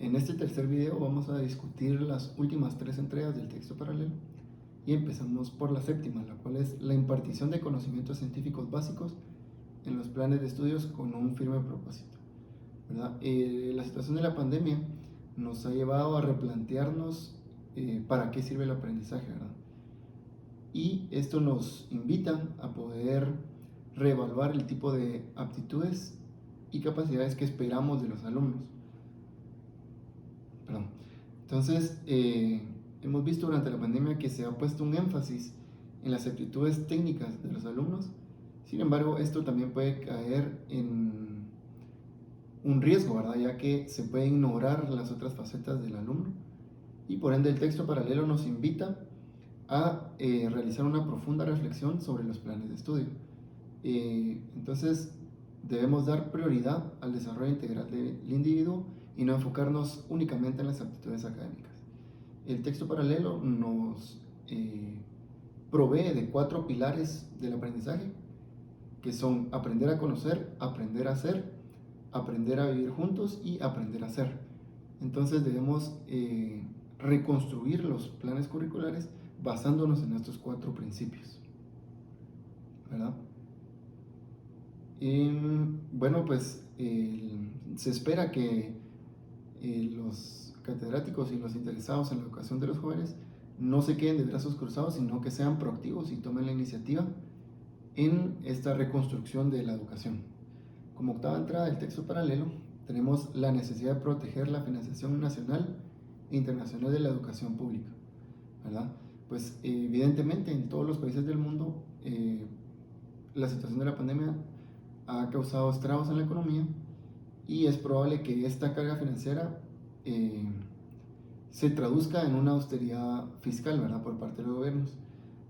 En este tercer video vamos a discutir las últimas 3 entregas del texto paralelo y empezamos por la séptima, la cual es la impartición de conocimientos científicos básicos en los planes de estudios con un firme propósito, ¿verdad? La situación de la pandemia nos ha llevado a replantearnos para qué sirve el aprendizaje, ¿verdad? Y esto nos invita a poder reevaluar el tipo de aptitudes y capacidades que esperamos de los alumnos. Perdón. Entonces, hemos visto durante la pandemia que se ha puesto un énfasis en las aptitudes técnicas de los alumnos. Sin embargo, esto también puede caer en un riesgo, ¿verdad? Ya que se puede ignorar las otras facetas del alumno y por ende el texto paralelo nos invita a realizar una profunda reflexión sobre los planes de estudio. Entonces, debemos dar prioridad al desarrollo integral del individuo y no enfocarnos únicamente en las aptitudes académicas. El texto paralelo nos provee de 4 pilares del aprendizaje, que son aprender a conocer, aprender a hacer, aprender a vivir juntos y aprender a ser. Entonces debemos reconstruir los planes curriculares basándonos en estos 4 principios, ¿verdad? Bueno, pues se espera que los catedráticos y los interesados en la educación de los jóvenes no se queden de brazos cruzados, sino que sean proactivos y tomen la iniciativa en esta reconstrucción de la educación. Como octava entrada del texto paralelo, tenemos la necesidad de proteger la financiación nacional e internacional de la educación pública, ¿verdad? Pues evidentemente en todos los países del mundo la situación de la pandemia ha causado estragos en la economía y es probable que esta carga financiera se traduzca en una austeridad fiscal, ¿verdad?, por parte de los gobiernos.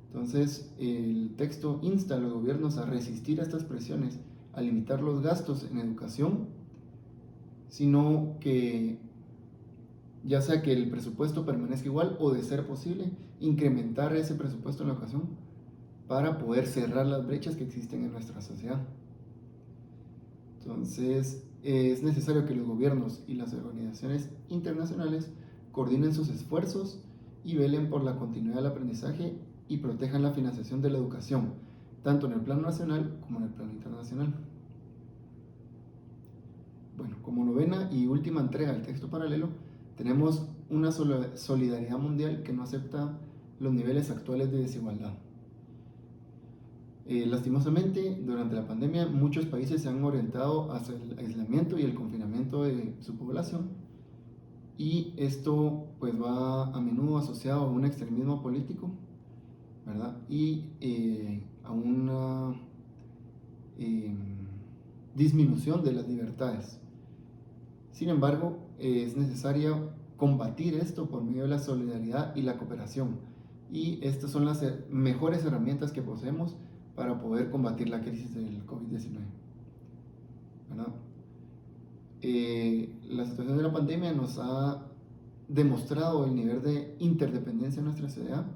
Entonces, el texto insta a los gobiernos a resistir a estas presiones, a limitar los gastos en educación, sino que ya sea que el presupuesto permanezca igual o, de ser posible, incrementar ese presupuesto en la educación para poder cerrar las brechas que existen en nuestra sociedad. Entonces, es necesario que los gobiernos y las organizaciones internacionales coordinen sus esfuerzos y velen por la continuidad del aprendizaje y protejan la financiación de la educación, tanto en el plano nacional como en el plano internacional. Bueno, como novena y última entrega del texto paralelo, tenemos una solidaridad mundial que no acepta los niveles actuales de desigualdad. Lastimosamente, durante la pandemia, muchos países se han orientado hacia el aislamiento y el confinamiento de su población, y esto pues va a menudo asociado a un extremismo político, ¿verdad? Y a una disminución de las libertades. Sin embargo, es necesario combatir esto por medio de la solidaridad y la cooperación, y estas son las mejores herramientas que poseemos para poder combatir la crisis del COVID-19, ¿verdad? La situación de la pandemia nos ha demostrado el nivel de interdependencia en nuestra sociedad,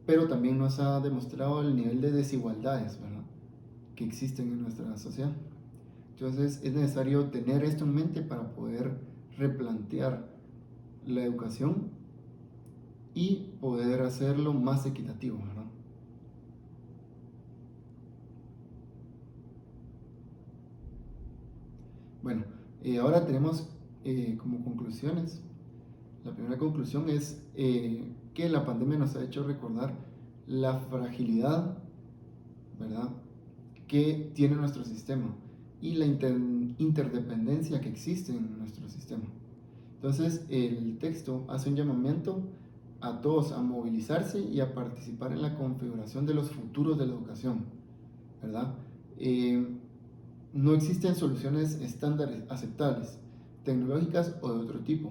pero también nos ha demostrado el nivel de desigualdades, ¿verdad?, que existen en nuestra sociedad. Entonces es necesario tener esto en mente para poder replantear la educación y poder hacerlo más equitativo, ¿verdad? Bueno, ahora tenemos como conclusiones. La primera conclusión es que la pandemia nos ha hecho recordar la fragilidad, ¿verdad?, que tiene nuestro sistema y la interdependencia que existe en nuestro sistema. Entonces, el texto hace un llamamiento a todos a movilizarse y a participar en la configuración de los futuros de la educación, ¿verdad? No existen soluciones estándares aceptables, tecnológicas o de otro tipo,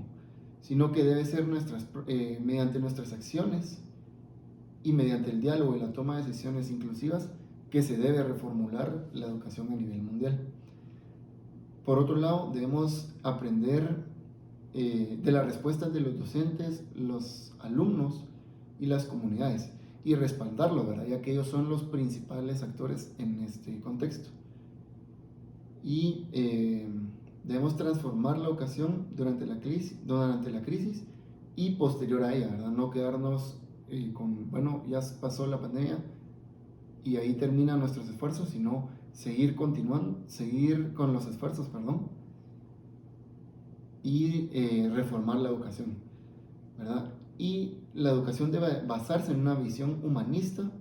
sino que debe ser mediante nuestras acciones y mediante el diálogo y la toma de decisiones inclusivas que se debe reformular la educación a nivel mundial. Por otro lado, debemos aprender de las respuestas de los docentes, los alumnos y las comunidades, y respaldarlo, ¿verdad?, ya que ellos son los principales actores en este contexto. Y Debemos transformar la educación durante la crisis y posterior a ella, ¿verdad? No quedarnos con, bueno, ya pasó la pandemia y ahí terminan nuestros esfuerzos, sino seguir continuando, seguir con los esfuerzos, perdón, y reformar la educación, ¿verdad? Y la educación debe basarse en una visión humanista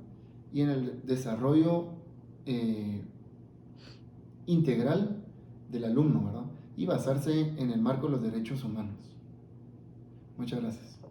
y en el desarrollo eh, integral del alumno, ¿verdad? Y basarse en el marco de los derechos humanos. Muchas gracias.